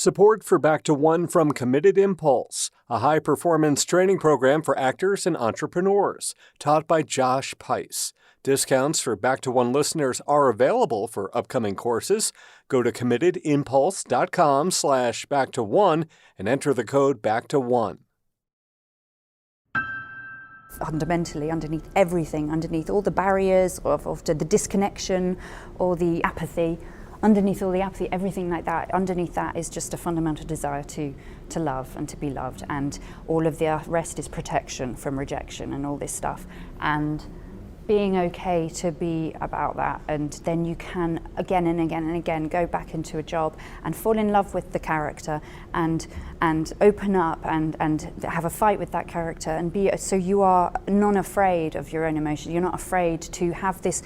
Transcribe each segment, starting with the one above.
Support for Back to One from Committed Impulse, a high-performance training program for actors and entrepreneurs, taught by Josh Peiss. Discounts for Back to One listeners are available for upcoming courses. Go to committedimpulse.com/back-to-one and enter the code BACK-TO-ONE. Fundamentally, underneath everything, underneath all the barriers of the disconnection or the apathy, underneath all the apathy, everything like that, underneath that is just a fundamental desire to love and to be loved, and all of the rest is protection from rejection and all this stuff. And being okay to be about that, and then you can again and again and again go back into a job and fall in love with the character and open up and have a fight with that character and be so you are non-afraid of your own emotions. You're not afraid to have this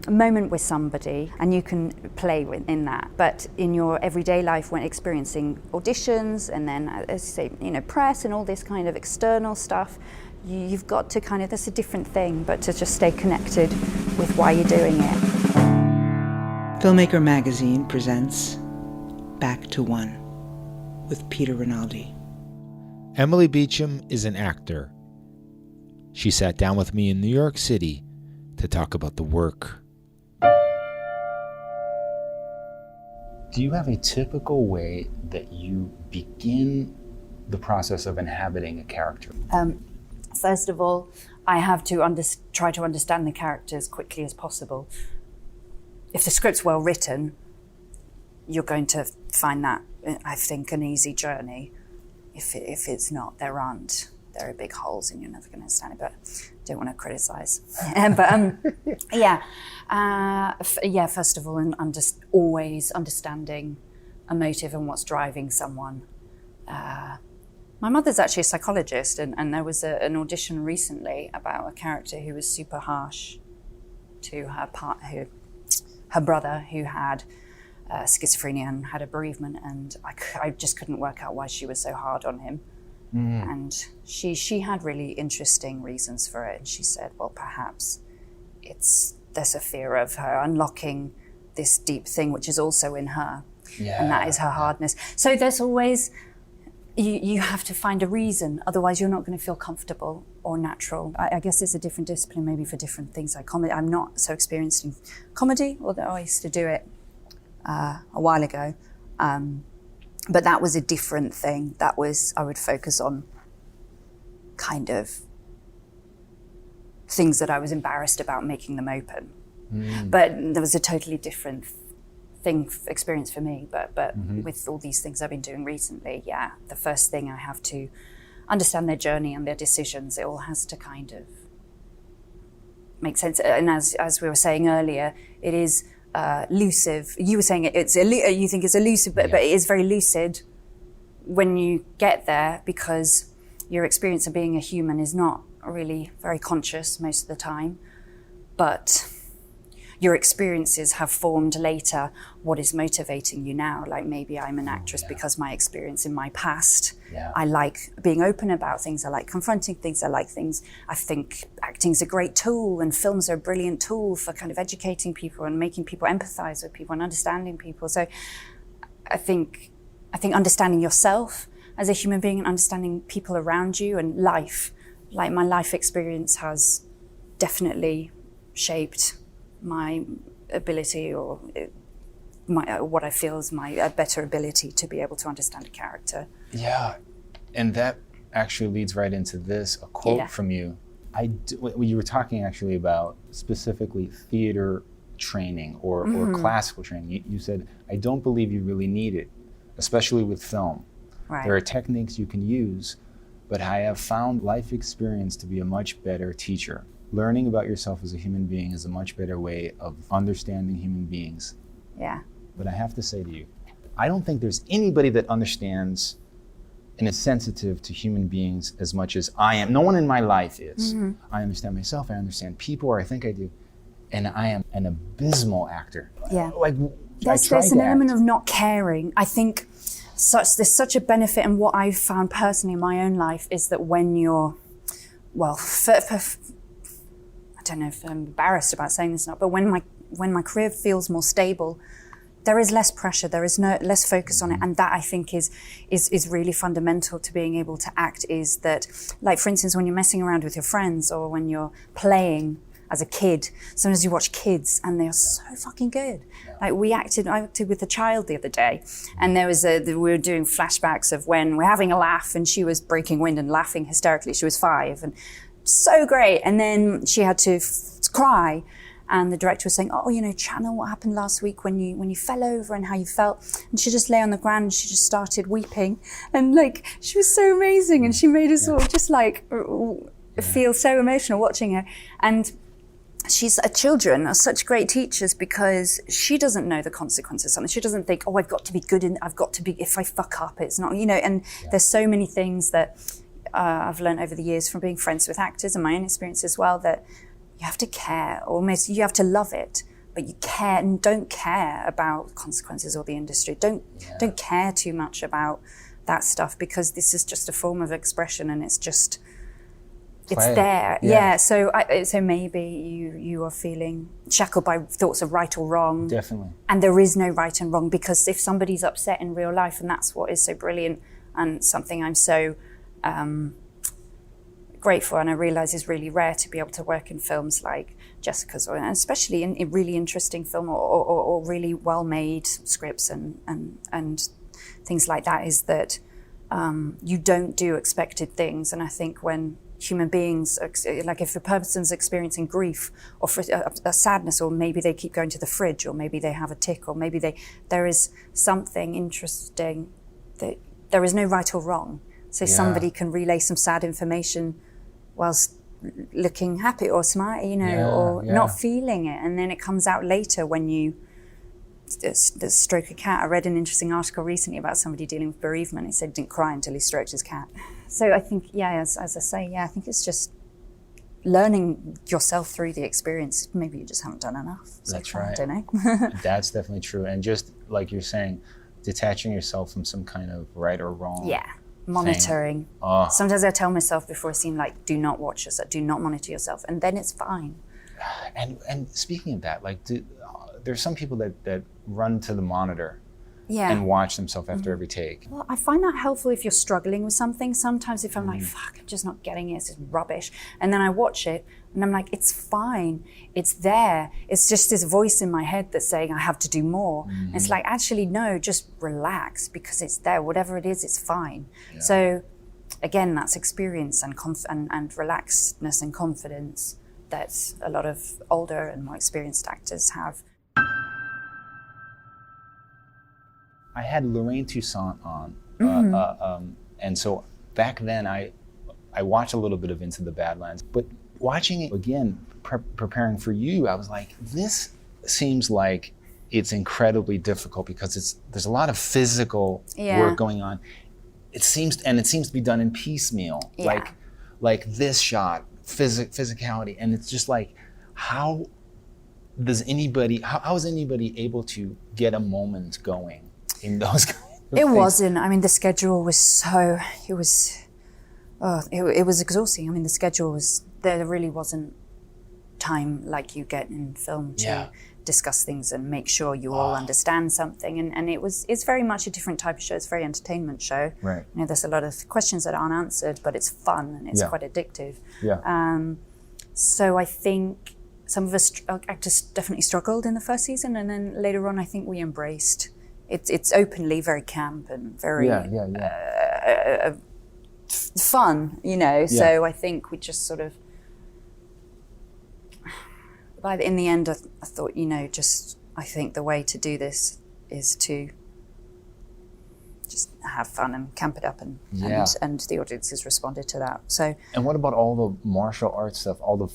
moment with somebody, and you can play in that. But in your everyday life, when experiencing auditions and then, as you say, press and all this kind of external stuff, you've got to that's a different thing, but to just stay connected with why you're doing it. Filmmaker Magazine presents Back to One with Peter Rinaldi. Emily Beecham is an actor. She sat down with me in New York City to talk about the work. Do you have a typical way that you begin the process of inhabiting a character? First of all, I have to try to understand the character as quickly as possible. If the script's well written, you're going to find that, I think, an easy journey. If it's not, there are big holes and you're never going to understand it, but I don't want to criticize. First of all, and always understanding a motive and what's driving someone. My mother's actually a psychologist, and there was an audition recently about a character who was super harsh to her brother who had schizophrenia and had a bereavement, and I just couldn't work out why she was so hard on him. And she had really interesting reasons for it, and she said, well, perhaps there's a fear of her unlocking this deep thing which is also in her, and that is her hardness. So there's always, you have to find a reason, otherwise you're not going to feel comfortable or natural. I guess it's a different discipline maybe for different things like comedy. I'm not so experienced in comedy, although I used to do it a while ago. But that was a different thing. I would focus on kind of things that I was embarrassed about, making them open. But there was a totally different experience for me. But with all these things I've been doing recently, the first thing I have to understand their journey and their decisions. It all has to kind of make sense. And as we were saying earlier, it is elusive. You were saying you think it's elusive, but it is very lucid when you get there, because your experience of being a human is not really very conscious most of the time, but your experiences have formed later what is motivating you now. Like maybe I'm an actress because my experience in my past, I like being open about things, I like confronting things, I think acting's a great tool, and films are a brilliant tool for kind of educating people and making people empathize with people and understanding people. So I think understanding yourself as a human being and understanding people around you and life, like my life experience has definitely shaped my ability, or what I feel is my better ability to be able to understand a character. Yeah, and that actually leads right into this, a quote from you. You were talking actually about specifically theater training or classical training. You said, I don't believe you really need it, especially with film. Right. There are techniques you can use, but I have found life experience to be a much better teacher. Learning about yourself as a human being is a much better way of understanding human beings. Yeah. But I have to say to you, I don't think there's anybody that understands and is sensitive to human beings as much as I am. No one in my life is. I understand myself, I understand people, or I think I do. And I am an abysmal actor. Yeah. There's an element of not caring. I think there's such a benefit, and what I've found personally in my own life is that when you're, I don't know if I'm embarrassed about saying this or not, but when my career feels more stable, there is less pressure, there is no less focus on it, and that I think is really fundamental to being able to act. Is that, like, for instance, when you're messing around with your friends or when you're playing as a kid, sometimes you watch kids and they are so fucking good. Like I acted with a child the other day, and we were doing flashbacks of when we're having a laugh and she was breaking wind and laughing hysterically. She was 5 and so great, and then she had to cry. And the director was saying, channel what happened last week when you fell over and how you felt. And she just lay on the ground and she just started weeping. And like, she was so amazing. And she made us all just like feel so emotional watching her. And children are such great teachers because she doesn't know the consequences of something. She doesn't think, I've got to be good if I fuck up, it's not, and there's so many things that I've learned over the years from being friends with actors and my own experience as well, that you have to care, almost you have to love it, but you care and don't care about consequences or the industry. Don't care too much about that stuff, because this is just a form of expression and it's there. Yeah. So maybe you are feeling shackled by thoughts of right or wrong. Definitely. And there is no right and wrong, because if somebody's upset in real life, and that's what is so brilliant and something I'm so grateful, and I realise is really rare to be able to work in films like Jessica's, and especially in really interesting film or really well-made scripts and things like that, is that you don't do expected things. And I think when human beings, like if a person's experiencing grief or for a sadness, or maybe they keep going to the fridge, or maybe they have a tic, or maybe there is something interesting, that there is no right or wrong. So somebody can relay some sad information whilst looking happy or smart, or not feeling it. And then it comes out later when you stroke a cat. I read an interesting article recently about somebody dealing with bereavement. He said he didn't cry until he stroked his cat. So I think, as I say, I think it's just learning yourself through the experience. Maybe you just haven't done enough. That's right. I don't know. That's definitely true. And just like you're saying, detaching yourself from some kind of right or wrong. Yeah. Monitoring. Oh. Sometimes I tell myself before a scene, like, do not watch yourself, do not monitor yourself, and then it's fine. And speaking of that, like, there's some people that run to the monitor yeah. and watch themselves after every take. Well, I find that helpful if you're struggling with something. Sometimes if I'm like, fuck, I'm just not getting it, it's just rubbish. And then I watch it and I'm like, it's fine, it's there. It's just this voice in my head that's saying I have to do more. Mm-hmm. It's like, actually, no, just relax because it's there. Whatever it is, it's fine. Yeah. So again, that's experience and relaxedness and confidence that a lot of older and more experienced actors have. I had Lorraine Toussaint on, and so back then I watched a little bit of Into the Badlands, but watching it again, preparing for you, I was like, this seems like it's incredibly difficult because there's a lot of physical work going on. It seems to be done in piecemeal, like this shot, physicality, and it's just like, how is anybody able to get a moment going in those kind of It things? wasn't. I mean, the schedule was it was exhausting. I mean, the schedule was, there really wasn't time like you get in film to discuss things and make sure you all understand something. And it's very much a different type of show. It's a very entertainment show. Right. You know, there's a lot of questions that aren't answered, but it's fun and it's quite addictive. Yeah. So I think some of us actors definitely struggled in the first season, and then later on I think we embraced it's openly very camp and very fun, you know. So I think we just sort of, in the end, I thought, you know, I think the way to do this is to just have fun and camp it up, and the audiences responded to that. So. And what about all the martial arts stuff? All the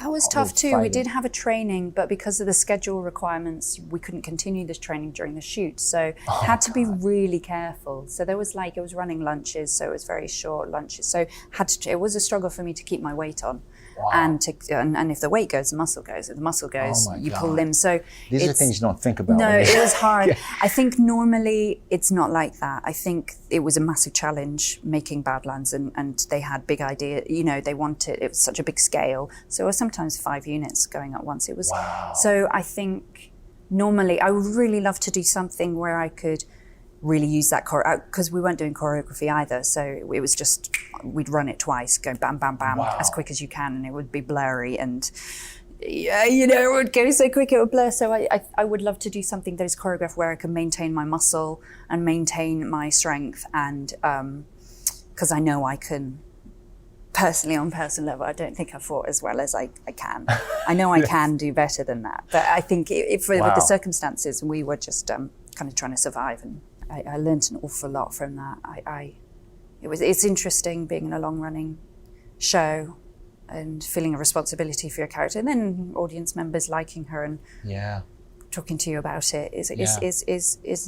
that was tough too. We did have a training, but because of the schedule requirements, we couldn't continue this training during the shoot. So had to be really careful. So there was it was running lunches, so it was very short lunches. So it was a struggle for me to keep my weight on. Wow. And if the weight goes, the muscle goes. If the muscle goes, you pull limbs. So these are things you don't think about. No, it was hard. I think normally it's not like that. I think it was a massive challenge making Badlands, and they had big idea. You know, it was such a big scale. So it was sometimes 5 units going at once. It was so I think normally I would really love to do something where I could really use that because we weren't doing choreography either, so it was just we'd run it twice, go bam bam bam as quick as you can, and it would be blurry, and it would go so quick it would blur. So I would love to do something that is choreographed where I can maintain my muscle and maintain my strength, and because I know I can. Personally, on personal level, I don't think I fought as well as I can. I know I can do better than that, but I think with the circumstances, we were just kind of trying to survive, and I learned an awful lot from that. It's interesting being in a long-running show and feeling a responsibility for your character, and then audience members liking her and talking to you about it is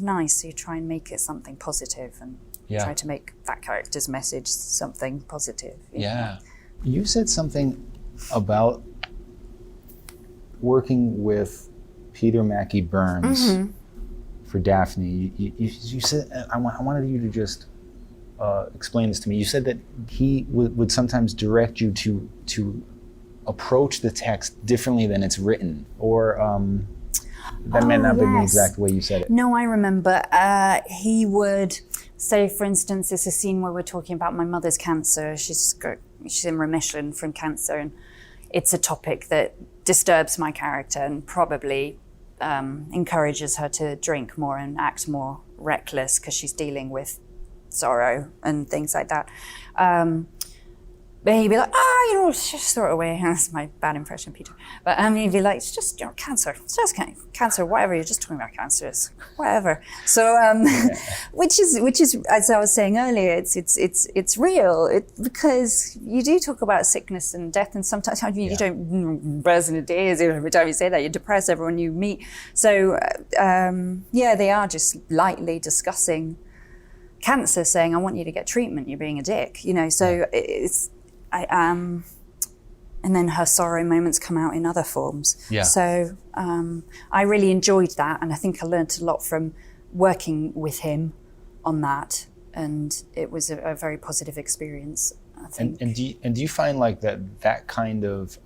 nice. So you try and make it something positive and try to make that character's message something positive. You said something about working with Peter Mackie Burns for Daphne. You said, I wanted you to just explain this to me. You said that he would sometimes direct you to approach the text differently than it's written, or that may not be the exact way you said it. No, I remember. He would say, for instance, it's a scene where we're talking about my mother's cancer. She's in remission from cancer, and it's a topic that disturbs my character and probably encourages her to drink more and act more reckless because she's dealing with sorrow and things like that. But he'd be like, just throw it away. That's my bad impression of Peter. But he'd be like, it's just cancer. It's just cancer, whatever. You're just talking about cancer, whatever. So, which is, as I was saying earlier, it's real. Because you do talk about sickness and death, and sometimes you don't burst into tears every time you say that. You depress everyone you meet. So, they are just lightly discussing cancer, saying, I want you to get treatment. You're being a dick. So it's. And then her sorrow moments come out in other forms. So I really enjoyed that, and I think I learned a lot from working with him on that, and it was a very positive experience, I think. And do you find like that kind of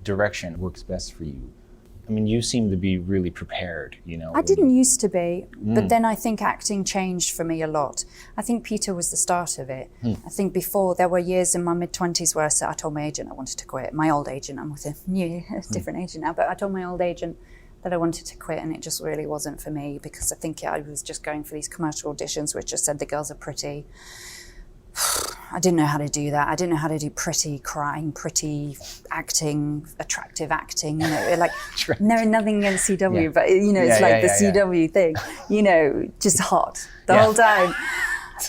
direction works best for you? I mean, you seem to be really prepared, I didn't used to be, but then I think acting changed for me a lot. I think Peter was the start of it. I think before, there were years in my mid-20s where I told my agent I wanted to quit. My old agent, I'm with a different agent now, but I told my old agent that I wanted to quit, and it just really wasn't for me, because I think I was just going for these commercial auditions which just said the girls are pretty. I didn't know how to do that. I didn't know how to do pretty crying, pretty acting, attractive acting, like nothing against CW, but the CW thing, just hot the whole time.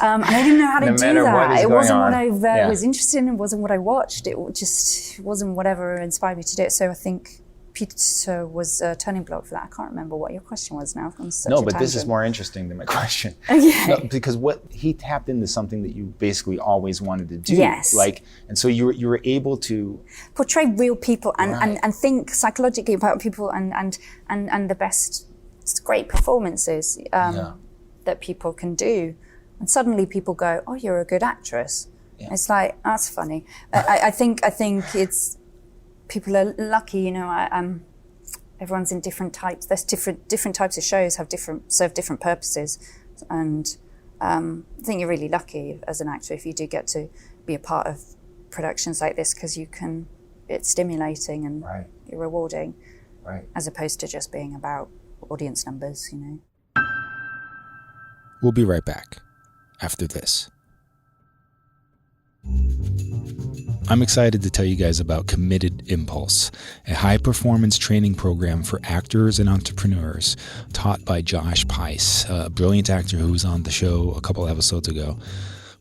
And I didn't know how to do that. It wasn't what I was interested in. It wasn't what I watched. It just wasn't whatever inspired me to do it. So I think Peter was a turning block for that. I can't remember what your question was now. But this is more interesting than my question. Because what he tapped into something that you basically always wanted to do. Yes. And so you were able to portray real people and think psychologically about people and the best great performances that people can do. And suddenly people go, "Oh, you're a good actress." Yeah. It's like, that's funny. I think it's. People are lucky, everyone's in different types. There's different types of shows serve different purposes, and I think you're really lucky as an actor if you do get to be a part of productions like this, because it's stimulating and you're rewarding, as opposed to just being about audience numbers. We'll be right back after this. I'm excited to tell you guys about Committed Impulse, a high-performance training program for actors and entrepreneurs taught by Josh Pais, a brilliant actor who was on the show a couple episodes ago.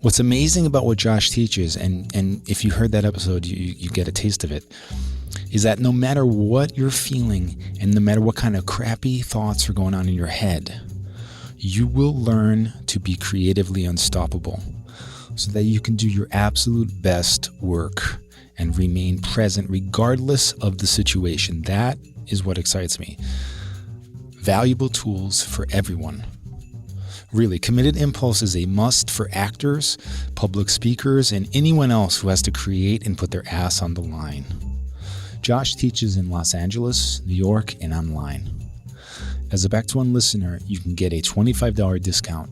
What's amazing about what Josh teaches, and if you heard that episode, you get a taste of it, is that no matter what you're feeling and no matter what kind of crappy thoughts are going on in your head, you will learn to be creatively unstoppable, so that you can do your absolute best work and remain present regardless of the situation. That is what excites me. Valuable tools for everyone. Really, Committed Impulse is a must for actors, public speakers, and anyone else who has to create and put their ass on the line. Josh teaches in Los Angeles, New York, and online. As a Back to One listener, you can get a $25 discount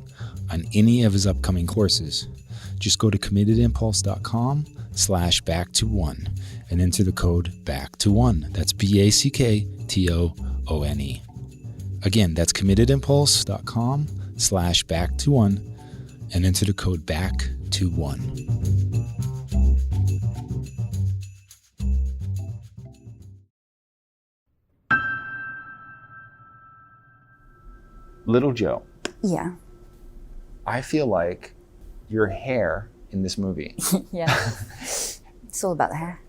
on any of his upcoming courses. Just go to committedimpulse.com/back-to-one and enter the code BACK-to-ONE. That's BACKTOONE. Again, that's committedimpulse.com/back-to-one and enter the code BACK-to-ONE. Little Joe, Yeah. I feel like your hair in this movie, Yeah. It's all about the hair.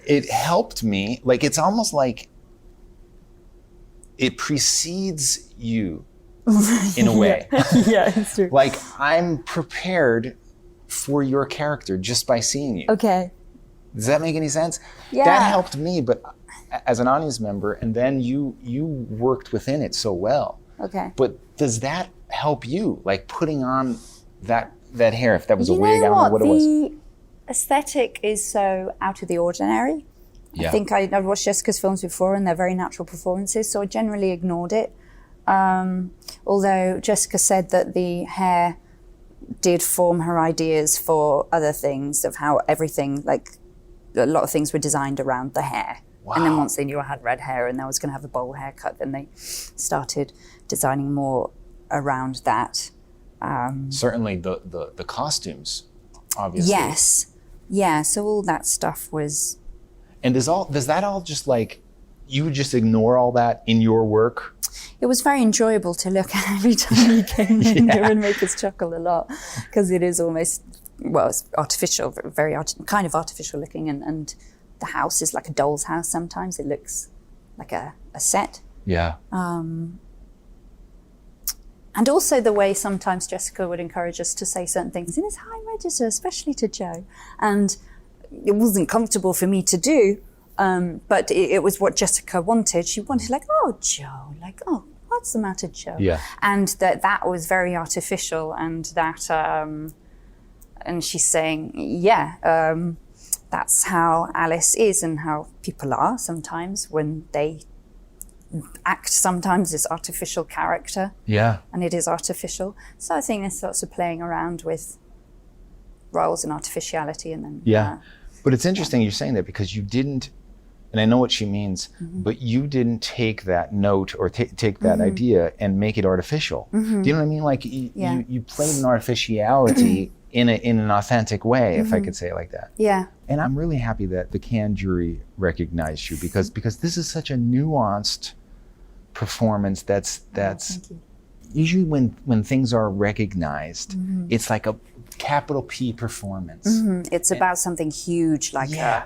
it helped me. Like, it's almost like it precedes you in a way. Yeah, it's true. Like, I'm prepared for your character just by seeing you. Okay. Does that make any sense? Yeah. That helped me, but as an audience member, and then you worked within it so well. Okay. But does that help you, like putting on that hair, if that was a You wig, I know don't know what it was. The aesthetic is so out of the ordinary. Yeah. I think I've watched Jessica's films before and they're very natural performances, so I generally ignored it. Although Jessica said that the hair did form her ideas for other things, of how everything, like a lot of things were designed around the hair. Wow. And then once they knew I had red hair and I was going to have a bowl haircut, then they started designing more around that. Certainly the costumes, obviously. Yes. Yeah, so all that stuff was... And does that all just like, you would just ignore all that in your work? It was very enjoyable to look at every time he came in. It would make us chuckle a lot because it is almost, well, it's artificial, very kind of artificial looking, and the house is like a doll's house sometimes. It looks like a set. Yeah. And also the way sometimes Jessica would encourage us to say certain things in his high register, especially to Joe. And it wasn't comfortable for me to do, but it was what Jessica wanted. She wanted like, oh, Joe, like, oh, what's the matter, Joe? Yeah. And that was very artificial, and that, and she's saying, yeah, that's how Alice is and how people are sometimes when they act sometimes as artificial character. Yeah. And it is artificial. So I think there's lots of playing around with roles and artificiality, and then... Yeah. But it's interesting you're saying that, because you didn't, and I know what she means, but you didn't take that note or take that idea and make it artificial. Do you know what I mean? Like you played an artificiality in an authentic way, if I could say it like that. Yeah. And I'm really happy that the Cannes jury recognized you, because this is such a nuanced performance that's Thank you. usually when things are recognized, it's like a capital P performance. It's about something huge, like Yeah. a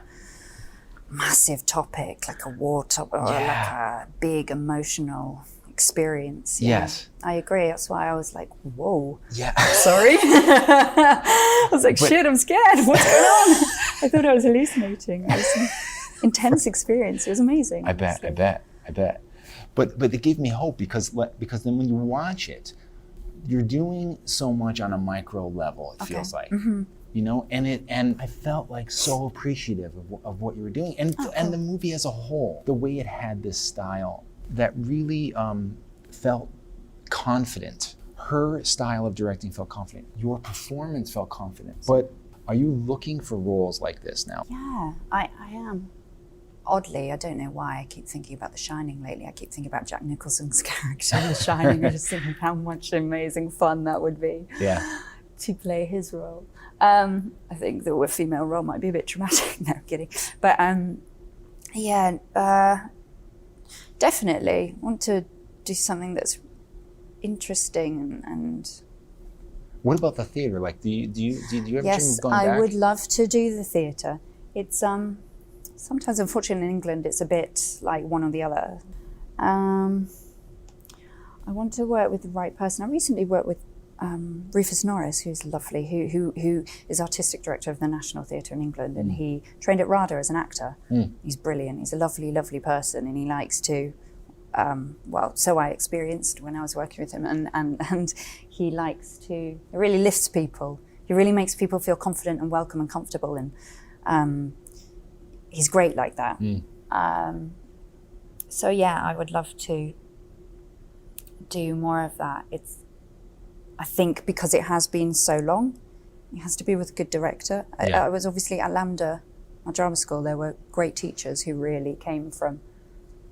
massive topic, like a war topic, or like a big emotional experience. Yeah. Yes. I agree. That's why I was like, whoa. Yeah. Sorry. I was like, shit, I'm scared. What's going on? I thought I was hallucinating. It was an intense experience. It was amazing. I bet. But it gave me hope, because then when you watch it, you're doing so much on a micro level, it feels like. You know, and I felt like so appreciative of what you were doing, and the movie as a whole, the way it had this style that really felt confident. Her style of directing felt confident. Your performance felt confident. But are you looking for roles like this now? Yeah, I am. Oddly, I don't know why I keep thinking about The Shining lately. I keep thinking about Jack Nicholson's character in The Shining. I'm just thinking how much amazing fun that would be. Yeah. To play his role. I think the female role might be a bit dramatic. No, I'm kidding. But definitely want to do something that's interesting and. What about the theater? Like, do you ever dream Yes, of going back? I would love to do the theatre. It's sometimes, unfortunately, in England, it's a bit like one or the other. I want to work with the right person. I recently worked with Rufus Norris, who's lovely, who is artistic director of the National Theatre in England, and he trained at RADA as an actor. He's brilliant. He's a lovely, lovely person, and he likes to, so I experienced when I was working with him, and he likes to, it really lifts people. He really makes people feel confident and welcome and comfortable, and he's great like that. So yeah, I would love to do more of that. I think because it has been so long, it has to be with a good director. Yeah. I was obviously at Lambda, our drama school. There were great teachers who really came from,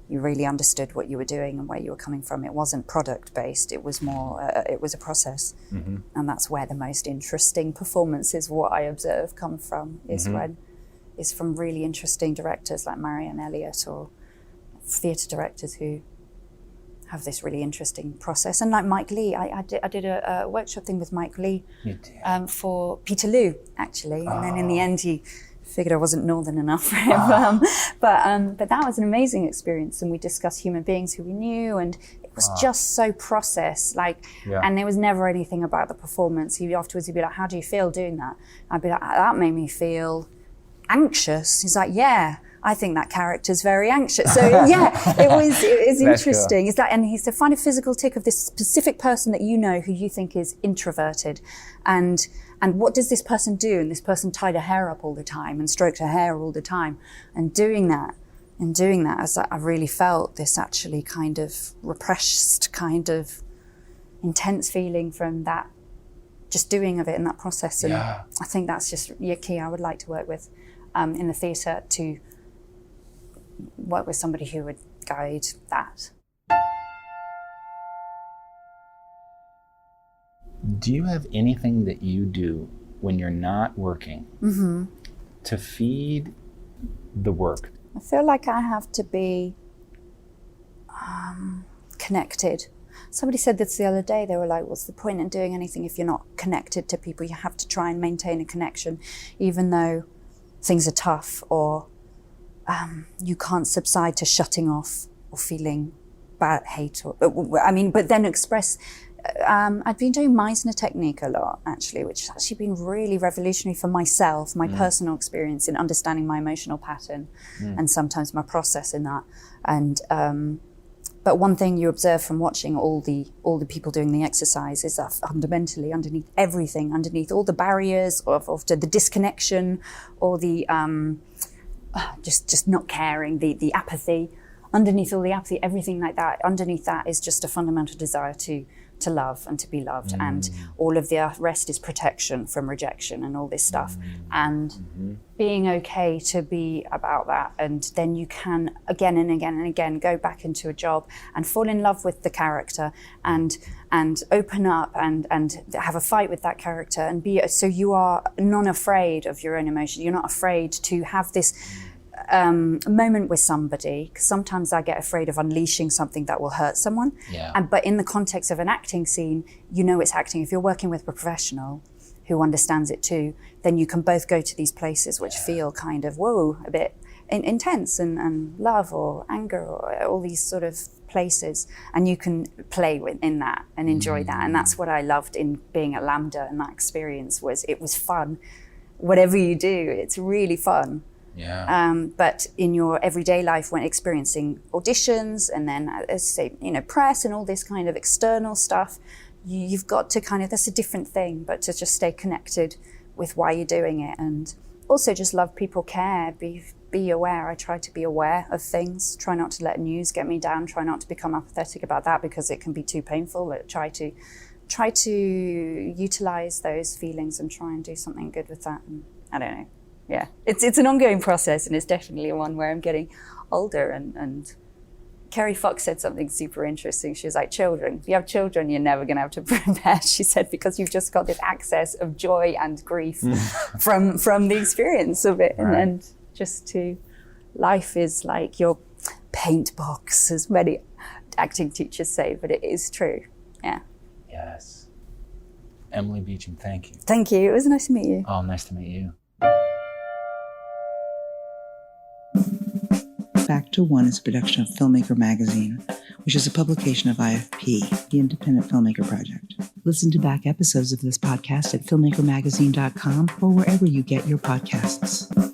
you really understood what you were doing and where you were coming from. It wasn't product based, it was more, it was a process. Mm-hmm. And that's where the most interesting performances, what I observe, come from, is from really interesting directors like Marianne Elliott, or theatre directors who have this really interesting process. And like Mike Leigh, I did a workshop thing with Mike Leigh for Peterloo, actually. And then in the end, he figured I wasn't northern enough for him. But that was an amazing experience. And we discussed human beings who we knew, and it was just so processed. And there was never anything about the performance. Afterwards, he'd be like, how do you feel doing that? I'd be like, that made me feel anxious. He's like, yeah, I think that character's very anxious. So yeah, it was interesting. Cool. It's like, and he said, find a physical tick of this specific person that you know who you think is introverted, and what does this person do? And this person tied her hair up all the time and stroked her hair all the time, and doing that, as I really felt this actually kind of repressed, kind of intense feeling from that, just doing of it in that process. And I think that's just key. I would like to work with in the theatre, to work with somebody who would guide that. Do you have anything that you do when you're not working to feed the work? I feel like I have to be connected. Somebody said this the other day. They were like, what's the point in doing anything if you're not connected to people? You have to try and maintain a connection, even though things are tough, or you can't subside to shutting off or feeling bad, hate, but then express. I've been doing Meisner technique a lot, actually, which has actually been really revolutionary for myself, my personal experience in understanding my emotional pattern and sometimes my process in that. And but one thing you observe from watching all the people doing the exercise is that fundamentally, underneath everything, underneath all the barriers of the disconnection, or the just not caring, the apathy, underneath all the apathy, everything like that, underneath that is just a fundamental desire to love and to be loved. And all of the rest is protection from rejection and all this stuff. And being okay to be about that. And then you can again and again and again go back into a job and fall in love with the character and open up and have a fight with that character and so you are non-afraid of your own emotion. You're not afraid to have this moment with somebody, because sometimes I get afraid of unleashing something that will hurt someone. But in the context of an acting scene, you know it's acting. If you're working with a professional who understands it too, then you can both go to these places which feel kind of, whoa, a bit intense and love or anger or all these sort of places, and you can play in that and enjoy that. And that's what I loved in being at Lambda, and that experience it was fun. Whatever you do, it's really fun. But in your everyday life, when experiencing auditions and then, as I say, press and all this kind of external stuff, you've got to that's a different thing, but to just stay connected with why you're doing it. And also just love people, care, be aware. I try to be aware of things, try not to let news get me down, try not to become apathetic about that because it can be too painful, but try to utilize those feelings and try and do something good with that. And I don't know. Yeah, it's an ongoing process, and it's definitely one where I'm getting older. And Kerry Fox said something super interesting. She was like, children, if you have children, you're never going to have to prepare, she said, because you've just got this access of joy and grief from the experience of it. Right. And just life is like your paint box, as many acting teachers say, but it is true. Yeah. Yes. Emily Beecham, thank you. Thank you. It was nice to meet you. Oh, nice to meet you. Back to One is a production of Filmmaker Magazine, which is a publication of IFP, the Independent Filmmaker Project. Listen to back episodes of this podcast at filmmakermagazine.com or wherever you get your podcasts.